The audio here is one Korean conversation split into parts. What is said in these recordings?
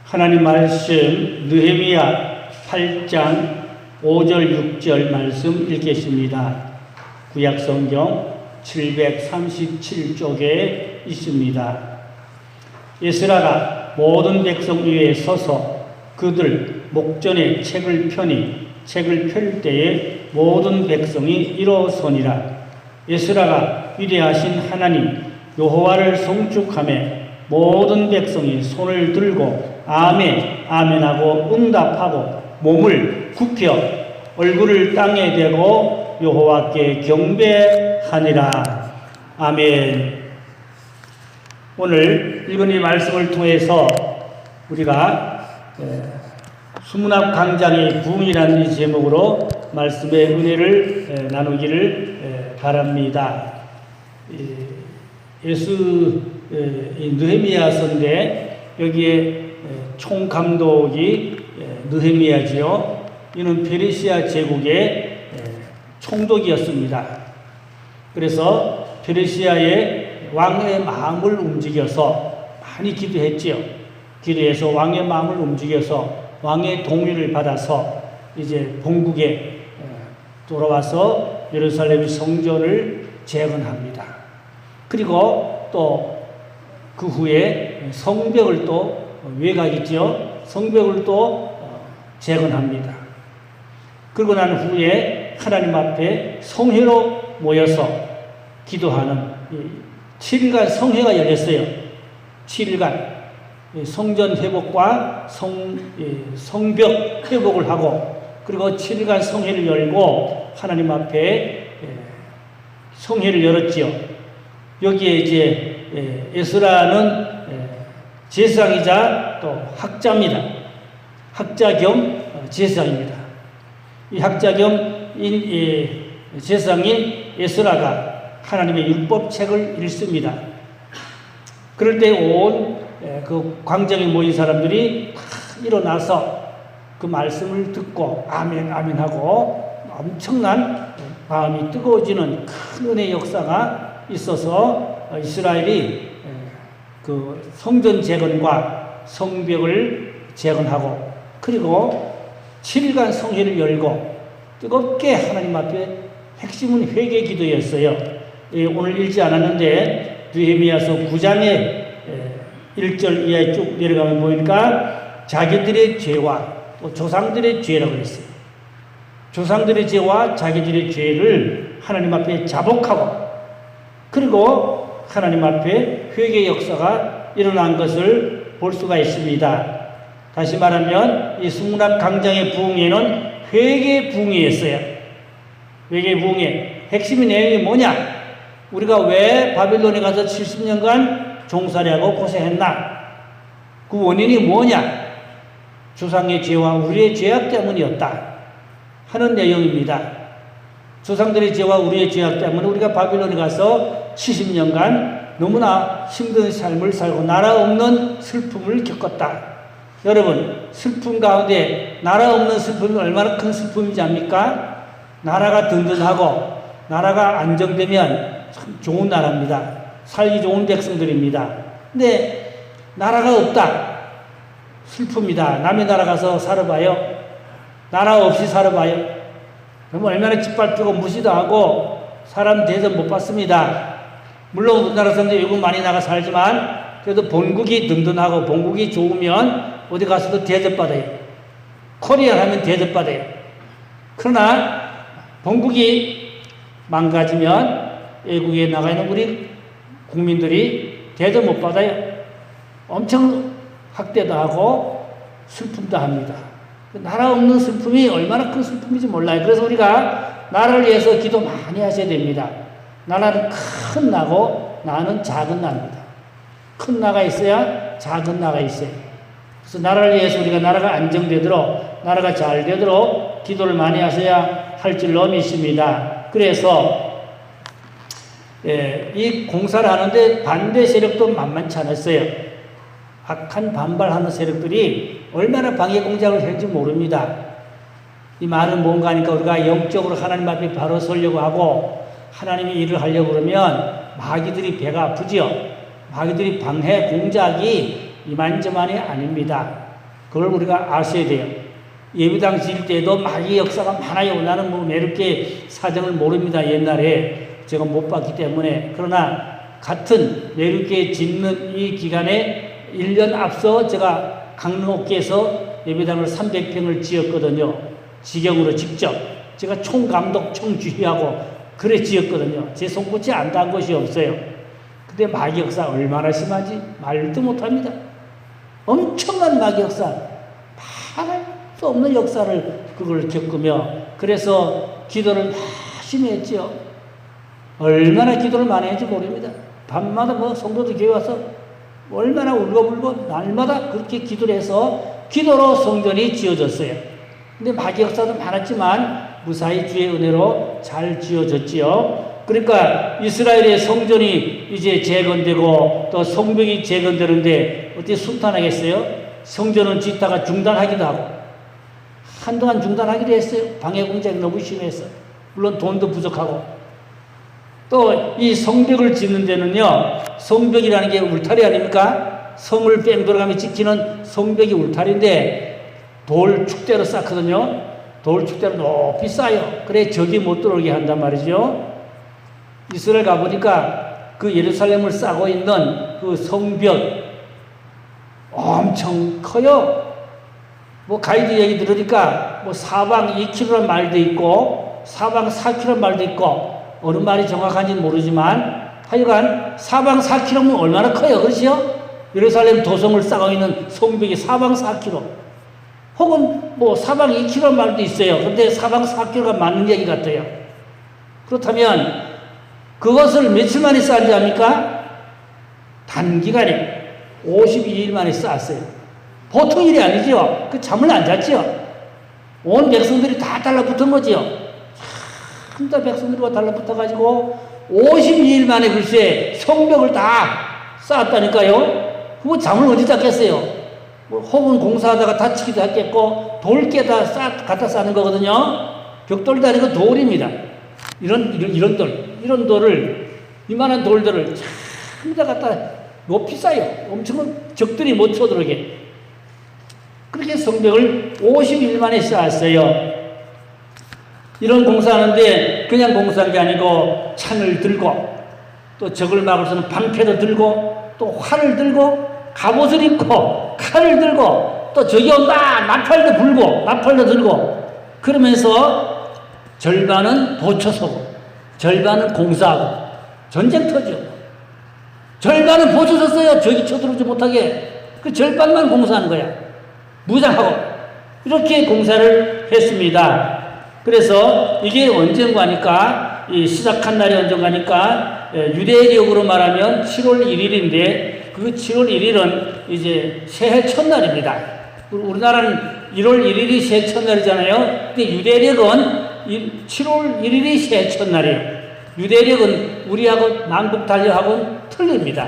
하나님 말씀 느헤미야 8장 5절 6절 말씀 읽겠습니다. 구약성경 737쪽에 있습니다. 에스라가 모든 백성 위에 서서 그들 목전에 책을 펴니 책을 펼 때에 모든 백성이 일어서니라. 에스라가 위대하신 하나님 여호와를 송축하며 모든 백성이 손을 들고 아멘 아멘하고 응답하고 몸을 굽혀 얼굴을 땅에 대고 여호와께 경배하니라. 아멘. 오늘 읽은 이 말씀을 통해서 우리가 수문학 강장의 부흥이라는 이 제목으로 말씀의 은혜를 나누기를 바랍니다. 느헤미야서인데 여기에 총감독이 느헤미야지요. 이는 페르시아 제국의 총독이었습니다. 그래서 페르시아의 왕의 마음을 움직여서 많이 기도했지요. 기도해서 왕의 마음을 움직여서 왕의 동의를 받아서 이제 본국에 돌아와서 예루살렘 성전을 재건합니다. 그리고 또 그 후에 성벽을 또 외곽이죠. 성벽을 또 재건합니다. 그리고 난 후에 하나님 앞에 성회로 모여서 기도하는 7일간 성회가 열렸어요. 7일간 성전 회복과 성벽 회복을 하고 그리고 7일간 성회를 열고 하나님 앞에 성회를 열었지요. 여기에 이제 에스라는 제사장이자 또 학자입니다. 학자 겸 제사장입니다. 이 학자 겸 제사장인 에스라가 하나님의 율법책을 읽습니다. 그럴 때 온 그 광장에 모인 사람들이 다 일어나서 그 말씀을 듣고 아멘 아멘 하고 엄청난 마음이 뜨거워지는 큰 은혜의 역사가 있어서 이스라엘이 그 성전 재건과 성벽을 재건하고 그리고 7일간 성회를 열고 뜨겁게 하나님 앞에 핵심은 회개 기도였어요. 오늘 읽지 않았는데 느헤미야서 9장에 1절 이하에 쭉 내려가면 보니까 자기들의 죄와 또 조상들의 죄라고 했어요. 조상들의 죄와 자기들의 죄를 하나님 앞에 자복하고 그리고 하나님 앞에 회개 역사가 일어난 것을 볼 수가 있습니다. 다시 말하면 이 수문학 강장의 부흥회는 회개 부흥회였어요. 회개 부흥회 핵심의 내용이 뭐냐? 우리가 왜 바빌론에 가서 70년간 종살이하고 고생했나? 그 원인이 뭐냐? 조상의 죄와 우리의 죄악 때문이었다 하는 내용입니다. 조상들의 죄와 우리의 죄악 때문에 우리가 바빌론에 가서 70년간 너무나 힘든 삶을 살고 나라 없는 슬픔을 겪었다. 여러분, 슬픔 가운데 나라 없는 슬픔이 얼마나 큰 슬픔인지 압니까? 나라가 든든하고 나라가 안정되면 참 좋은 나라입니다. 살기 좋은 백성들입니다. 근데 나라가 없다. 슬픕니다. 남의 나라 가서 살아봐요. 나라 없이 살아봐요. 얼마나 짓밟히고 무시당하고 사람 대접 못 받습니다. 물론 우리나라 사람들이 외국 많이 나가 살지만 그래도 본국이 든든하고 본국이 좋으면 어디 가서도 대접받아요. 코리안 하면 대접받아요. 그러나 본국이 망가지면 외국에 나가 있는 우리 국민들이 대접 못 받아요. 엄청 학대도 하고 슬픔도 합니다. 나라 없는 슬픔이 얼마나 큰 슬픔인지 몰라요. 그래서 우리가 나라를 위해서 기도 많이 하셔야 됩니다. 나라는 큰 나고 나는 작은 나입니다. 큰 나가 있어야 작은 나가 있어요. 그래서 나라를 위해서 우리가 나라가 안정되도록 나라가 잘 되도록 기도를 많이 하셔야 할 줄로 믿습니다. 그래서 이 공사를 하는데 반대 세력도 만만치 않았어요. 악한 반발하는 세력들이 얼마나 방해 공작을 했는지 모릅니다. 이 말은 뭔가 하니까 우리가 영적으로 하나님 앞에 바로 서려고 하고 하나님의 일을 하려고 그러면 마귀들이 배가 아프지요. 마귀들이 방해 공작이 이만저만이 아닙니다. 그걸 우리가 아셔야 돼요. 예배당 지을 때도 마귀의 역사가 많아요. 나는 뭐 메르게 사정을 모릅니다. 옛날에 제가 못 봤기 때문에. 그러나 같은 메르게 짓는 이 기간에 1년 앞서 제가 강릉옥에서 예배당을 300평을 지었거든요. 지경으로 직접. 제가 총감독, 총주휘하고 그래 지었거든요. 제 손끝이 안 닿은 것이 없어요. 근데 마귀 역사 얼마나 심한지 말도 못합니다. 엄청난 마귀 역사, 말할 수 없는 역사를 그걸 겪으며, 그래서 기도를 열심히 했지요. 얼마나 기도를 많이 했는지 모릅니다. 밤마다 뭐 성도들 교회 와서 얼마나 울고불고 날마다 그렇게 기도를 해서 기도로 성전이 지어졌어요. 근데 마귀 역사도 많았지만 무사히 주의 은혜로 잘 지어졌지요. 그러니까 이스라엘의 성전이 이제 재건되고 또 성벽이 재건되는데 어떻게 순탄하겠어요? 성전은 짓다가 중단하기도 하고 한동안 중단하기도 했어요. 방해 공작이 너무 심해서. 물론 돈도 부족하고. 또 이 성벽을 짓는 데는요, 성벽이라는 게 울타리 아닙니까? 성을 뺑 돌아가며 지키는 성벽이 울타리인데 돌 축대로 쌓거든요. 돌 축대로 높이 쌓아요. 그래 적이 못 들어오게 한단 말이죠. 이스라엘 가보니까 그 예루살렘을 싸고 있는 그 성벽 엄청 커요. 뭐 가이드 얘기 들으니까 뭐 사방 2km란 말도 있고 사방 4km란 말도 있고 어느 말이 정확한지는 모르지만 하여간 사방 4km면 얼마나 커요. 그렇죠? 예루살렘 도성을 싸고 있는 성벽이 사방 4km 혹은 뭐 사방 2km란 말도 있어요. 그런데 사방 4km가 맞는 얘기 같아요. 그렇다면 그것을 며칠 만에 쌓은지 압니까? 단기간에 52일 만에 쌓았어요. 보통 일이 아니죠. 그 잠을 안 잤죠. 온 백성들이 다 달라붙은 거지요. 다 백성들과 달라붙어가지고 52일 만에 글쎄 성벽을 다 쌓았다니까요. 그거 잠을 어디 잤겠어요. 뭐 혹은 공사하다가 다치기도 했겠고 돌 깨다 갖다 쌓는 거거든요. 벽돌도 아니고 돌입니다. 이런 돌을 이만한 돌들을 전부 다 갖다 높이 쌓아요. 엄청 적들이 못 쳐들어오게. 그렇게 성벽을 50일 만에 쌓았어요. 이런 공사하는데 그냥 공사한 게 아니고 창을 들고 또 적을 막을 수 있는 방패도 들고 또 활을 들고 갑옷을 입고 칼을 들고 또 적이 온다 나팔도 불고 나팔도 들고 그러면서 절반은 보초 서고 절반은 공사하고 전쟁터죠. 절반은 보초 섰어요. 적이 쳐들어오지 못하게. 그 절반만 공사하는 거야. 무장하고 이렇게 공사를 했습니다. 그래서 이게 언젠가니까 시작한 날이 언젠가니까 유대력으로 말하면 7월 1일인데 그 7월 1일은 이제 새해 첫날입니다. 우리나라는 1월 1일이 새해 첫날이잖아요. 근데 유대력은 7월 1일이 새해 첫날이에요. 유대력은 우리하고 남북 달력하고는 틀립니다.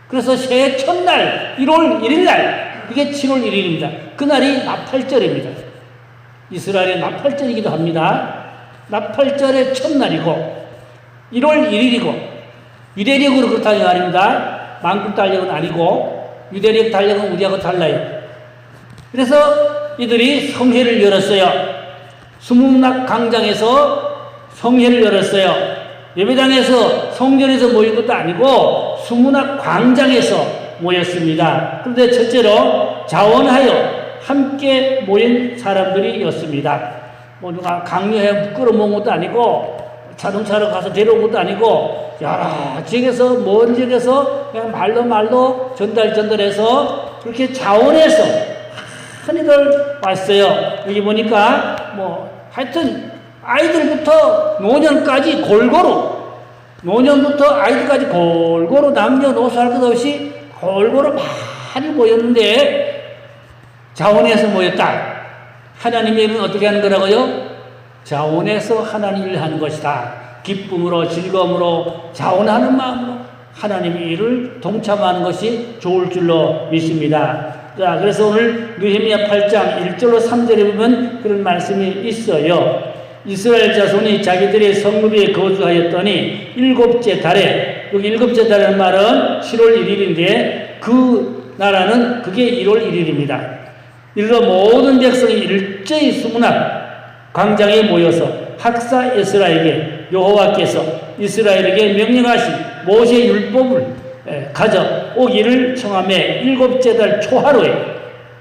그래서 새해 첫날 1월 1일날 이게 7월 1일입니다. 그날이 나팔절입니다. 이스라엘의 나팔절이기도 합니다. 나팔절의 첫날이고 1월 1일이고 유대력으로 그렇다는 말입니다. 만국 달력은 아니고 유대력 달력은 우리하고 달라요. 그래서 이들이 성회를 열었어요. 수문학 광장에서 성회를 열었어요. 예배당에서 성전에서 모인 것도 아니고 수문학 광장에서 모였습니다. 그런데 첫째로 자원하여 함께 모인 사람들이었습니다. 뭐 누가 강요해 끌어모은 것도 아니고 자동차로 가서 데려온 것도 아니고 여러 지역에서 먼 지역에서 그냥 말로 전달해서 그렇게 자원해서 흔히들 왔어요. 여기 보니까 뭐 하여튼 아이들부터 노년까지 노년부터 아이들까지 골고루 남녀노소 할 것 없이 골고루 많이 모였는데 자원해서 모였다. 하나님의 일은 어떻게 하는 거라고요? 자원해서 하나님 일을 하는 것이다. 기쁨으로 즐거움으로 자원하는 마음으로 하나님의 일을 동참하는 것이 좋을 줄로 믿습니다. 자, 그래서 오늘 느헤미야 8장 1절로 3절에 보면 그런 말씀이 있어요. 이스라엘 자손이 자기들의 성읍에 거주하였더니 일곱째 달에, 여기 일곱째 달이라는 말은 7월 1일인데 그 나라는 그게 1월 1일입니다. 이르러 모든 백성이 일제히 수문앞 광장에 모여서 학사 에스라에게 여호와께서 이스라엘에게 명령하신 모세의 율법을 가져오기를 청하매 일곱째 달 초하루에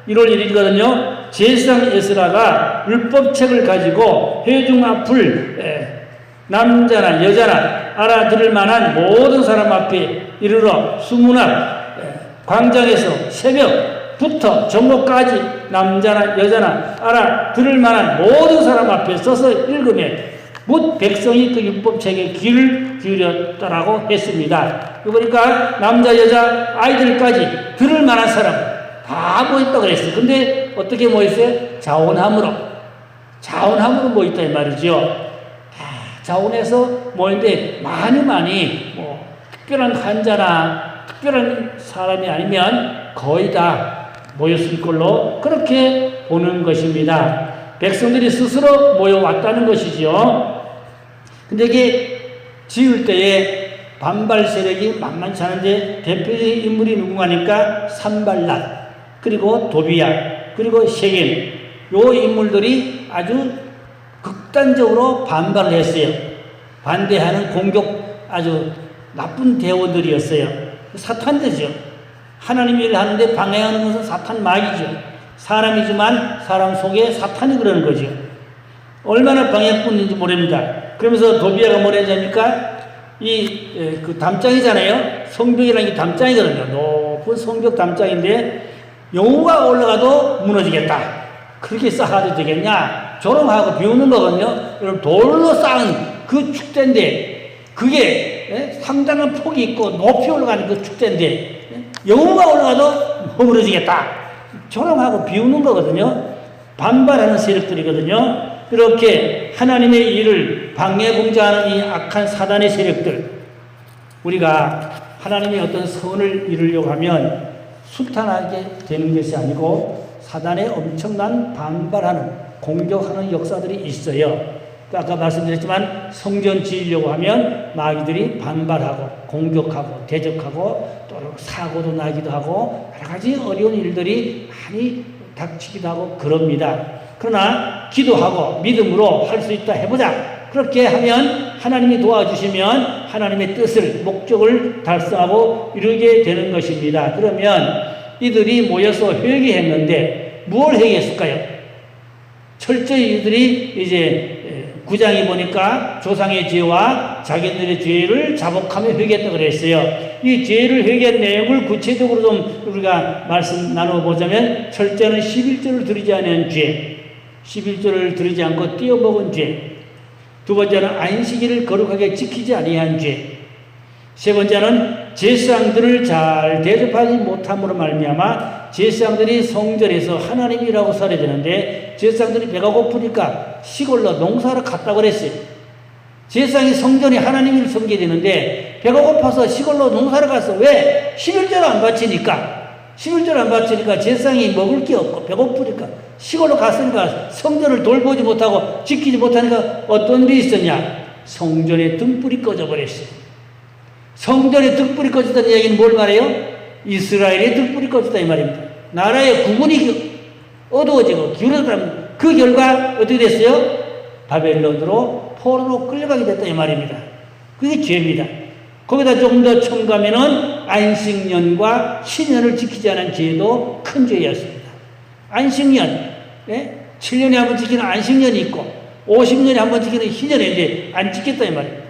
1월 1일이거든요. 제사장 에스라가 율법책을 가지고 회중 앞을 남자나 여자나 알아들을 만한 모든 사람 앞에 이르러 수문앞 광장에서 새벽부터 정오까지 남자나 여자나 알아들을 만한 모든 사람 앞에 서서 읽으며 묻 백성이 그 율법책에 귀를 기울였다라고 했습니다. 그러니까 남자 여자 아이들까지 들을 만한 사람 다 모였다고 그랬어요. 근데 어떻게 모였어요? 자원함으로 모였다 이 말이죠. 자원해서 모였는데 많이 특별한 환자나 특별한 사람이 아니면 거의 다 모였을 걸로 그렇게 보는 것입니다. 백성들이 스스로 모여왔다는 것이죠. 근데 이게 지을 때에 반발 세력이 만만치 않은데 대표적인 인물이 누구냐니까 산발랏 그리고 도비야 그리고 세겜 요 인물들이 아주 극단적으로 반발을 했어요. 반대하는 공격 아주 나쁜 대원들이었어요. 사탄들이죠. 하나님의 일을 하는데 방해하는 것은 사탄 마귀죠. 사람이지만 사람 속에 사탄이 그러는 거죠. 얼마나 방해꾼인지 모릅니다. 그러면서 도비야가 뭐랬습니까? 그 담장이잖아요. 성벽이라는 게 담장이거든요. 높은 성벽 담장인데 영우가 올라가도 무너지겠다. 그렇게 쌓아도 되겠냐? 조롱하고 비우는 거거든요. 여러분 돌로 쌓은 그 축대인데 그게 상당한 폭이 있고 높이 올라가는 그 축대인데 영우가 올라가도 무너지겠다. 조롱하고 비우는 거거든요. 반발하는 세력들이거든요. 이렇게 하나님의 일을 방해 공작하는 이 악한 사단의 세력들 우리가 하나님의 어떤 선을 이루려고 하면 순탄하게 되는 것이 아니고 사단의 엄청난 반발하는 공격하는 역사들이 있어요. 아까 말씀드렸지만 성전 지으려고 하면 마귀들이 반발하고 공격하고 대적하고 또 사고도 나기도 하고 여러 가지 어려운 일들이 많이 닥치기도 하고 그럽니다. 그러나 기도하고 믿음으로 할 수 있다 해보자. 그렇게 하면 하나님이 도와주시면 하나님의 뜻을 목적을 달성하고 이루게 되는 것입니다. 그러면 이들이 모여서 회개했는데 뭘 회개했을까요? 철저히 이들이 이제 9장에 보니까 조상의 죄와 자기들의 죄를 자복하며 회개했다고 그랬어요. 이 죄를 회개한 내용을 구체적으로 좀 우리가 말씀 나눠보자면 첫째는 11조를 드리지 않은 죄, 11조를 드리지 않고 띄어먹은 죄, 두 번째는 안식일을 거룩하게 지키지 아니한 죄, 세 번째는 제사장들을 잘 대접하지 못함으로 말미암아 제사장들이 성전에서 하나님이라고 살아야 되는데 제사장들이 배가 고프니까 시골로 농사를 갔다고 그랬어요. 제사장이 성전에 하나님을 섬겨야 되는데 배가 고파서 시골로 농사를 갔어. 왜? 11조를 안 바치니까. 11조를 안 바치니까 제사장이 먹을 게 없고 배고프니까 시골로 갔으니까 성전을 돌보지 못하고 지키지 못하니까 어떤 일이 있었냐? 성전에 등불이 꺼져버렸어요. 성전에 등불이 꺼졌다는 얘기는 뭘 말해요? 이스라엘의 등불이 꺼졌다 이 말입니다. 나라의 구분이 어두워지고 기울어졌다면 그 결과 어떻게 됐어요? 바벨론으로 포로로 끌려가게 됐다 이 말입니다. 그게 죄입니다. 거기다 조금 더 첨가하면은 안식년과 신년을 지키지 않은 죄도 큰 죄였습니다. 안식년, 7년에 한 번 지키는 안식년이 있고 50년에 한 번 지키는 희년에 이제 안 지켰다 이 말입니다.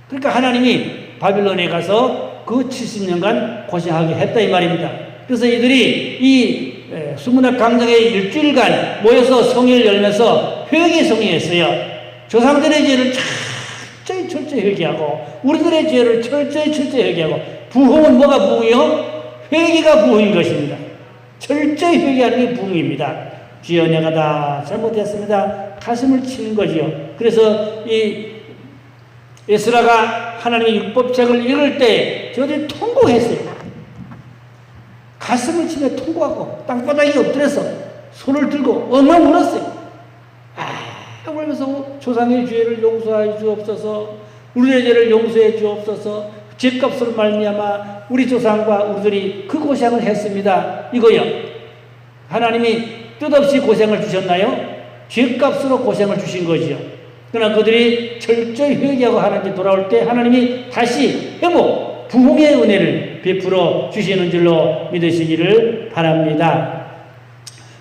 그러니까 하나님이 바빌론에 가서 그 70년간 고생하게 했다 이 말입니다. 그래서 이들이 이 수문학 강장에 일주일간 모여서 성회를 열면서 회개 성회했어요. 조상들의 죄를 철저히 회개하고 우리들의 죄를 철저히 회개하고 부흥은 뭐가 부흥이요? 회개가 부흥인 것입니다. 철저히 회개하는 게 부흥입니다. 주여 내가 다 잘못했습니다. 가슴을 치는 거지요. 그래서 이 에스라가 하나님의 율법책을 읽을 때 저들이 통곡했어요. 가슴을 치며 통곡하고 땅바닥에 엎드려서 손을 들고 엉엉 울었어요. 그러면서 조상의 죄를 용서해 주옵소서, 우리의 죄를 용서해 주옵소서, 죄값으로 말미암아 우리 조상과 우리들이 그 고생을 했습니다. 이거요. 하나님이 뜻없이 고생을 주셨나요? 죄값으로 고생을 주신 거지요. 그러나 그들이 철저히 회개하고 하나님께 돌아올 때 하나님이 다시 회복, 부흥의 은혜를 베풀어 주시는 줄로 믿으시기를 바랍니다.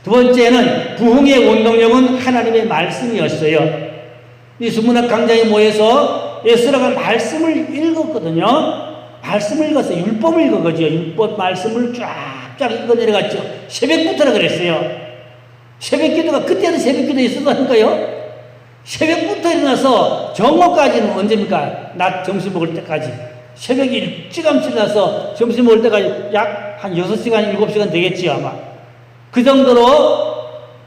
두 번째는 부흥의 원동력은 하나님의 말씀이었어요. 이 수문학 강장에 모여서 에스라가 말씀을 읽었거든요. 말씀을 읽었어요. 율법을 읽어가지고 율법 말씀을 쫙쫙 읽어 내려갔죠. 새벽부터라 그랬어요. 새벽 기도가 그때도 새벽 기도 있었다니까요. 새벽부터 일어나서 정오까지는 언제입니까? 낮 점심 먹을 때까지. 새벽 일찌감치 나서 점심 먹을 때까지 약 한 6시간, 7시간 되겠지요, 아마. 그 정도로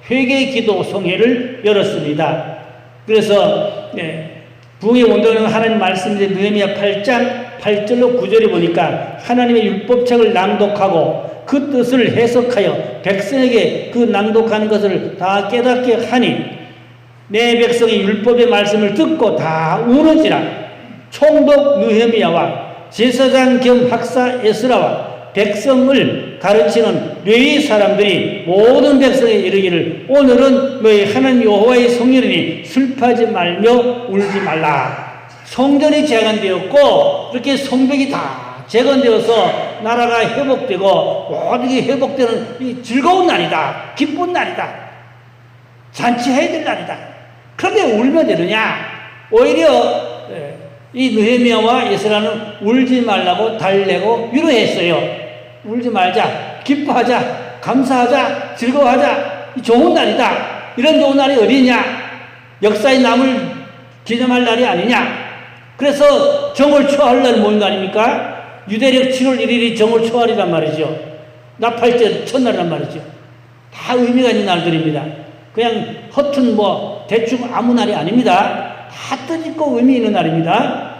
회개 기도 성회를 열었습니다. 그래서, 부흥의 원동력은 하나님 말씀인데, 느헤미야 8장 8절로 9절에 보니까 하나님의 율법책을 낭독하고 그 뜻을 해석하여 백성에게 그 낭독하는 것을 다 깨닫게 하니 내 백성이 율법의 말씀을 듣고 다 우는지라. 총독 느헤미야와 제사장 겸 학사 에스라와 백성을 가르치는 레위 사람들이 모든 백성에 이르기를 오늘은 너희 하나님 여호와의 성년이니 슬퍼하지 말며 울지 말라. 성전이 재건되었고 이렇게 성벽이 다 재건되어서 나라가 회복되고 모든 게 회복되는 이 즐거운 날이다. 기쁜 날이다. 잔치해야 될 날이다. 그런데 울면 되느냐? 오히려 이 느헤미야와 에스라는 울지 말라고 달래고 위로했어요. 울지 말자, 기뻐하자, 감사하자, 즐거워하자. 이 좋은 날이다. 이런 좋은 날이 어디냐? 역사의 남을 기념할 날이 아니냐? 그래서 정월 초하루 날 모인 거 아닙니까? 유대력 7월 1일이 정월 초하루란 말이죠. 나팔절 첫날이란 말이죠. 다 의미가 있는 날들입니다. 그냥 허튼 대충 아무 날이 아닙니다. 다 뜻있고 의미 있는 날입니다.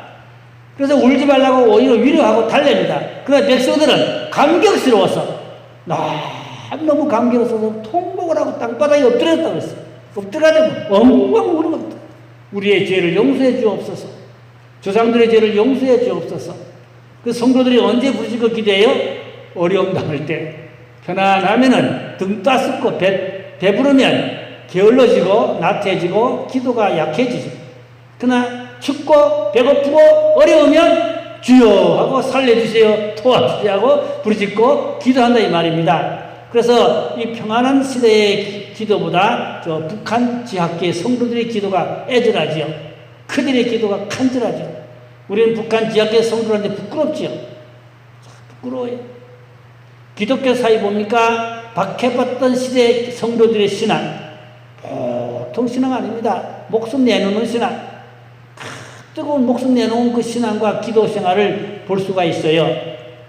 그래서 울지 말라고 오히려 위로하고 달랩니다. 그러나 백성들은 감격스러워서 너무 감격스러워서 통곡을 하고 땅바닥에 엎드렸다고 그랬어요. 엎드려가지고 엉엉 우는 겁니다. 우리의 죄를 용서해 주옵소서. 조상들의 죄를 용서해 주옵소서. 그 성도들이 언제 부르짖고 기도해요? 어려움 당할 때. 편안하면은 등 따숩고 배부르면 게을러지고 나태해지고 기도가 약해지죠. 그러나 춥고 배고프고 어려우면 주여 하고 살려주세요, 도와주세요 하고 부르짖고 기도한다 이 말입니다. 그래서 이 평안한 시대의 기도보다 저 북한 지학계 성도들의 기도가 애절하지요. 그들의 기도가 간절하죠. 우리는 북한 지학계 성도들한테 부끄럽지요. 부끄러워요. 기독교 사회 봅니까? 박해받던 시대의 성도들의 신앙 보통 신앙 아닙니다. 목숨 내놓는 신앙. 뜨거운 목숨 내놓은 그 신앙과 기도 생활을 볼 수가 있어요.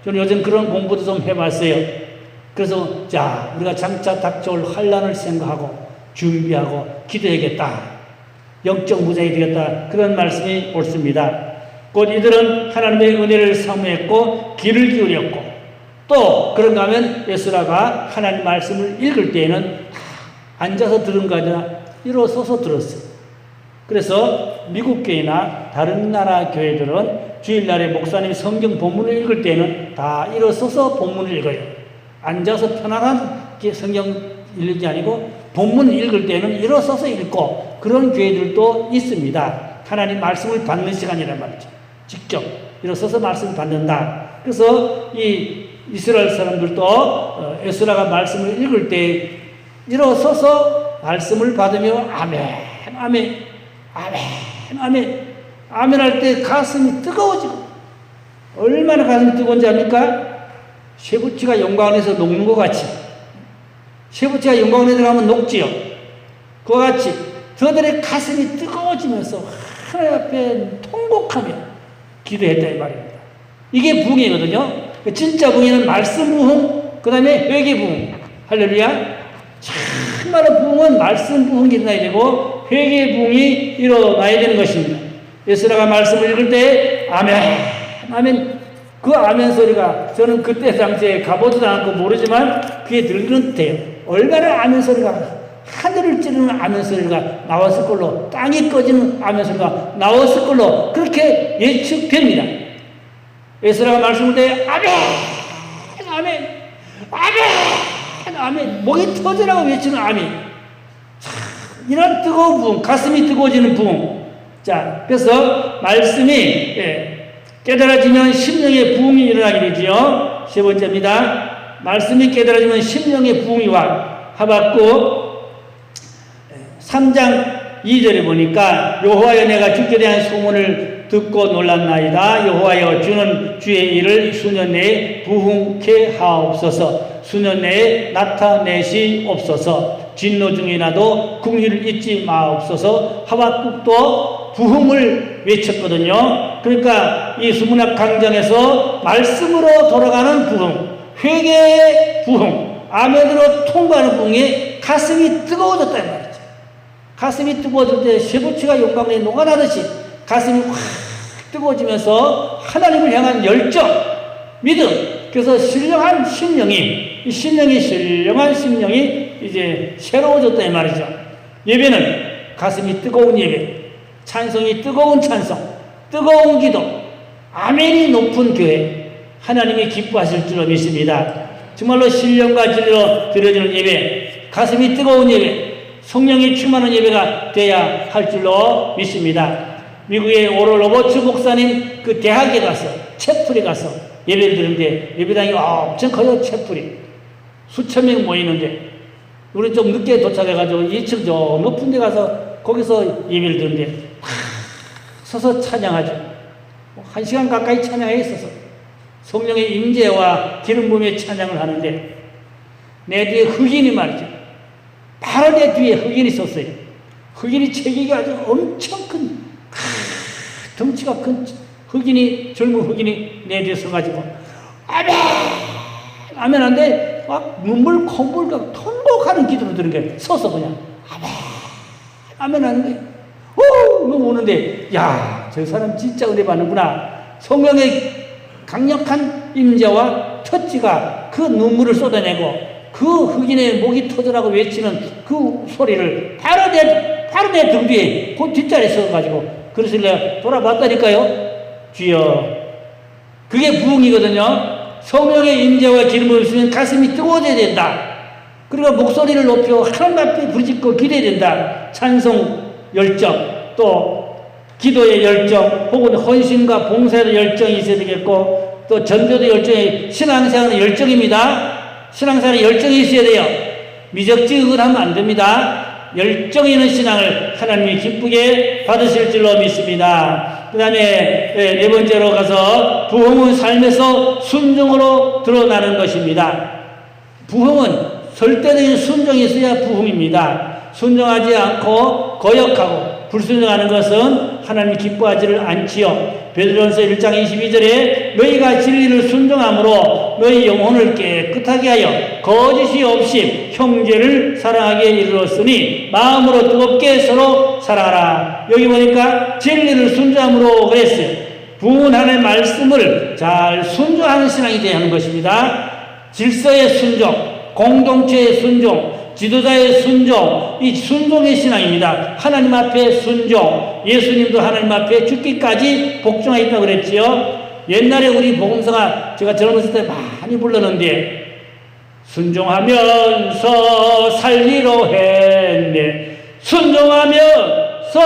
저는 요즘 그런 공부도 좀 해봤어요. 그래서 우리가 장차 닥쳐올 환난을 생각하고 준비하고 기도해야겠다. 영적 무장이 되겠다. 그런 말씀이 옳습니다. 곧 이들은 하나님의 은혜를 사모했고 귀를 기울였고 또 그런가 하면 에스라가 하나님 말씀을 읽을 때에는 앉아서 들은 거 아니라 일어서서 들었어요. 그래서 미국 교회나 다른 나라 교회들은 주일날에 목사님이 성경 본문을 읽을 때는 다 일어서서 본문을 읽어요. 앉아서 편안하게 성경 읽기 아니고 본문 읽을 때는 일어서서 읽고 그런 교회들도 있습니다. 하나님 말씀을 받는 시간이란 말이죠. 직접 일어서서 말씀을 받는다. 그래서 이 이스라엘 사람들도 에스라가 말씀을 읽을 때 일어서서 말씀을 받으며 아멘, 아멘, 아멘, 아멘, 아멘 할 때 가슴이 뜨거워지고 얼마나 가슴이 뜨거운지 압니까? 쇠붙이가 용광에서 녹는 것 같이 쇠붙이가 용광에 들어가면 녹지요. 그와 같이 저들의 가슴이 뜨거워지면서 하나님 앞에 통곡하며 기도했다 이 말입니다. 이게 부흥이거든요. 진짜 부흥은 말씀 부흥, 그 다음에 회개 부흥. 할렐루야. 참말로 부흥은 말씀 부흥이 일어나야 되고 회개 부흥이 일어나야 되는 것입니다. 에스라가 말씀을 읽을 때 아멘, 아멘. 그 아멘 소리가 저는 그때 당시에 가보지도 않고 모르지만 그게 들리는 듯해요. 얼마나 아멘 소리가 하늘을 찌르는 아멘 소리가 나왔을 걸로 땅이 꺼지는 아멘 소리가 나왔을 걸로 그렇게 예측됩니다. 에스라가 말씀을 때 아멘, 아멘, 아멘, 아멘. 목이 터지라고 외치는 아멘. 이런 뜨거운 부흥, 가슴이 뜨거워지는 부흥. 자, 그래서 말씀이 깨달아지면 심령의 부흥이 일어나게 되지요. 세 번째입니다. 말씀이 깨달아지면 심령의 부흥이 와. 하박국 3장 2절에 보니까 여호와여 내가 주께 대한 소문을 듣고 놀랐나이다. 여호와여 주는 주의 일을 수년 내에 부흥케 하옵소서. 수년 내에 나타내시옵소서. 진노 중에 나도 긍휼을 잊지 마옵소서. 하박국도 부흥을 외쳤거든요. 그러니까 이 수문학 강정에서 말씀으로 돌아가는 부흥, 회개의 부흥, 아멘으로 통과하는 부흥에 가슴이 뜨거워졌다 이 말이죠. 가슴이 뜨거워질 때 쇠붙이가 용광로에 녹아나듯이 가슴이 확 뜨거워지면서 하나님을 향한 열정, 믿음. 그래서 신령한 심령이, 이 신령이 신령한 심령이 이제 새로워졌다 이 말이죠. 예배는 가슴이 뜨거운 예배, 찬송이 뜨거운 찬송, 뜨거운 기도, 아멘이 높은 교회, 하나님이 기뻐하실 줄로 믿습니다. 정말로 신령과 진리로 드려지는 예배, 가슴이 뜨거운 예배, 성령이 충만한 예배가 돼야 할 줄로 믿습니다. 미국의 오럴 로버츠 목사님 그 대학에 가서, 채플에 가서 예배를 드는데 예배당이 엄청 커요. 채플이 수천 명 모이는데 우리 좀 늦게 도착해가지고 2층 저 높은 데 가서 거기서 예배를 드는데 서서 찬양하죠. 1시간 가까이 찬양해 있어서 성령의 임재와 기름 부음의 찬양을 하는데 내 뒤에 흑인이 말이죠. 바로 내 뒤에 흑인이 섰어요. 흑인이 체격이 아주 엄청 큰 덩치가 큰 흑인이, 젊은 흑인이 내 뒤에 서가지고 아멘 아멘 한데 막 눈물 콧물 통곡하는 기도를 들은 거예요. 서서 그냥 아멘 아멘 하는데 너무 오는데 야, 저 사람 진짜 은혜 받는구나. 성령의 강력한 임재와 터치가 그 눈물을 쏟아내고 그 흑인의 목이 터져라고 외치는 그 소리를 바로 내 등 뒤에 그 뒷자리에 서가지고 그래서 내가 돌아봤다니까요. 주여, 그게 부흥이거든요. 성령의 임재와 기름을 있으면 가슴이 뜨거워져야 된다. 그리고 목소리를 높여 하나님 앞에 부르짖고 기도해야 된다. 찬송 열정, 또 기도의 열정, 혹은 헌신과 봉사의 열정이 있어야 되겠고, 또 전도의 열정이, 신앙생활의 열정입니다. 신앙생활의 열정이 있어야 돼요. 미적지극을 하면 안 됩니다. 열정 있는 신앙을 하나님이 기쁘게 받으실 줄로 믿습니다. 그 다음에 네 번째로 가서 부흥은 삶에서 순종으로 드러나는 것입니다. 부흥은 절대적인 순종이 있어야 부흥입니다. 순종하지 않고 거역하고 불순종하는 것은 하나님이 기뻐하지를 않지요. 베드로전서 1장 22절에 너희가 진리를 순종함으로 너희 영혼을 깨끗하게 하여 거짓이 없이 형제를 사랑하게 이르렀으니 마음으로 뜨겁게 서로 사랑하라. 여기 보니까 진리를 순종함으로 그랬어요. 부흥은 하나님의 말씀을 잘 순종하는 신앙이 되어야 하는 것입니다. 질서의 순종, 공동체의 순종, 지도자의 순종, 이 순종의 신앙입니다. 하나님 앞에 순종, 예수님도 하나님 앞에 죽기까지 복종하겠다고 그랬지요. 옛날에 우리 복음서가 제가 젊었을 때 많이 불렀는데 순종하면서 살기로 했네, 순종하면서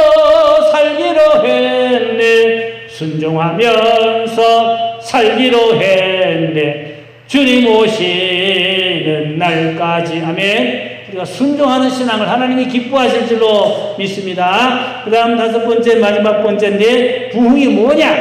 살기로 했네, 순종하면서 살기로 했네, 주님 오시는 날까지. 아멘. 우리가 순종하는 신앙을 하나님이 기뻐하실 줄로 믿습니다. 그 다음 다섯 번째, 마지막 번째인데 부흥이 뭐냐?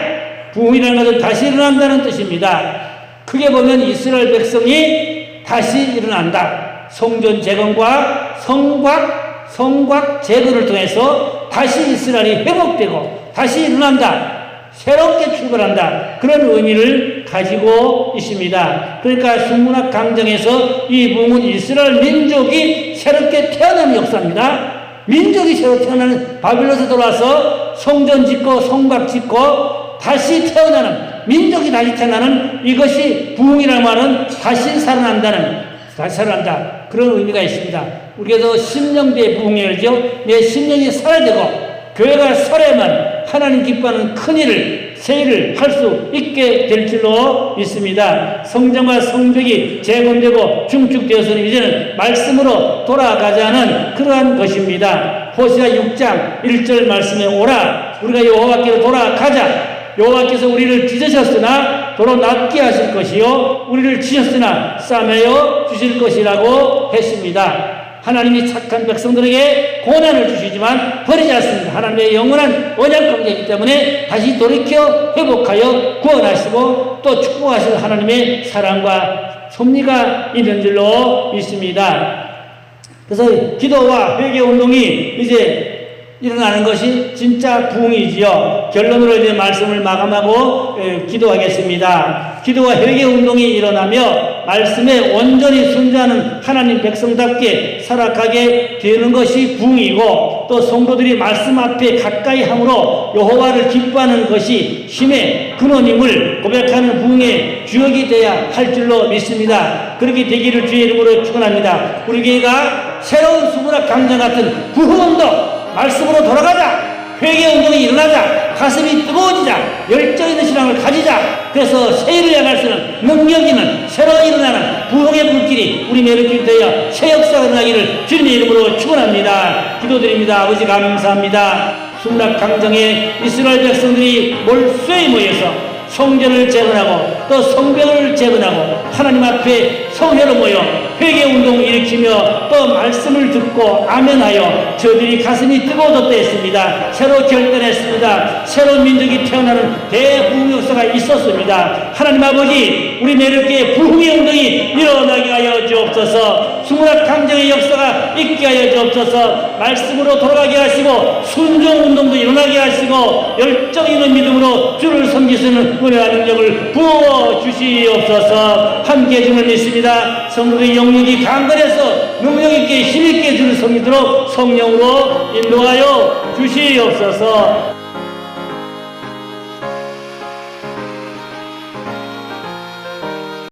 부흥이라는 것은 다시 일어난다는 뜻입니다. 크게 보면 이스라엘 백성이 다시 일어난다. 성전 재건과 성곽 재건을 통해서 다시 이스라엘이 회복되고 다시 일어난다. 새롭게 출발한다. 그런 의미를 가지고 있습니다. 그러니까 순문학 강정에서 이 부흥은 이스라엘 민족이 새롭게 태어나는 역사입니다. 민족이 새로 태어나는, 바빌론에서 돌아와서 성전 짓고 성곽 짓고 다시 태어나는, 민족이 다시 태어나는, 이것이 부흥이라는 말은 다시 살아난다는, 다시 살아난다. 그런 의미가 있습니다. 우리가 심령대의 부흥이죠. 내 심령이 살아되고 교회가 살아야만 하나님 기뻐하는 큰 일을 새 일을 할 수 있게 될 줄로 믿습니다. 성전과 성벽이 재건되고 중축되어서는 이제는 말씀으로 돌아가자는 그러한 것입니다. 호세아 6장 1절 말씀에 오라 우리가 여호와께로 돌아가자. 여호와께서 우리를 찢으셨으나 도로 낫게 하실 것이요 우리를 치셨으나 싸매어 주실 것이라고 했습니다. 하나님이 착한 백성들에게 고난을 주시지만 버리지 않습니다. 하나님의 영원한 언약 관계이기 때문에 다시 돌이켜 회복하여 구원하시고 또 축복하실 하나님의 사랑과 섭리가 있는 줄로 믿습니다. 그래서 기도와 회개 운동이 이제 일어나는 것이 진짜 부흥이지요. 결론으로 이제 말씀을 마감하고 기도하겠습니다. 기도와 회개 운동이 일어나며 말씀에 온전히 순종하는 하나님 백성답게 살아가게 되는 것이 부흥이고 또 성도들이 말씀 앞에 가까이 함으로 여호와를 기뻐하는 것이 힘의 근원임을 고백하는 부흥의 주역이 되어야 할 줄로 믿습니다. 그렇게 되기를 주의 이름으로 축원합니다. 우리 교회가 새로운 수문학 강장 같은 부흥운동 말씀으로 돌아가자. 회개운동이 일어나자. 가슴이 뜨거워지자. 열정 있는 신앙을 가지자. 그래서 새해를 향할 수 있는 능력 있는 새로 일어나는 부흥의 불길이 우리 매력교회 되어 새 역사가 일어나기를 주님의 이름으로 축원합니다. 기도드립니다. 아버지 감사합니다. 순락 강정에 이스라엘 백성들이 몰수에 모여서 성전을 재건하고 또 성벽을 재건하고 하나님 앞에 성회로 모여 회개운동을 일으키며 또 말씀을 듣고 아멘하여 저들이 가슴이 뜨거워졌다 했습니다. 새로 결단했습니다. 새로운 민족이 태어나는 대부흥 역사가 있었습니다. 하나님 아버지 우리 매력교회 부흥의 운동이 일어나게 하여 주옵소서. 수문학 강정의 역사가 있게 하여 주옵소서. 말씀으로 돌아가게 하시고 순종운동도 일어나게 하시고 열정 있는 믿음으로 주를 섬기시는 은혜와 능력을 부어주시옵소서. 함께해 주는 믿습니다. 성도의 영역이 강건해서 능력있게 힘있게 주를 섬기도록 성령으로 인도하여 주시옵소서.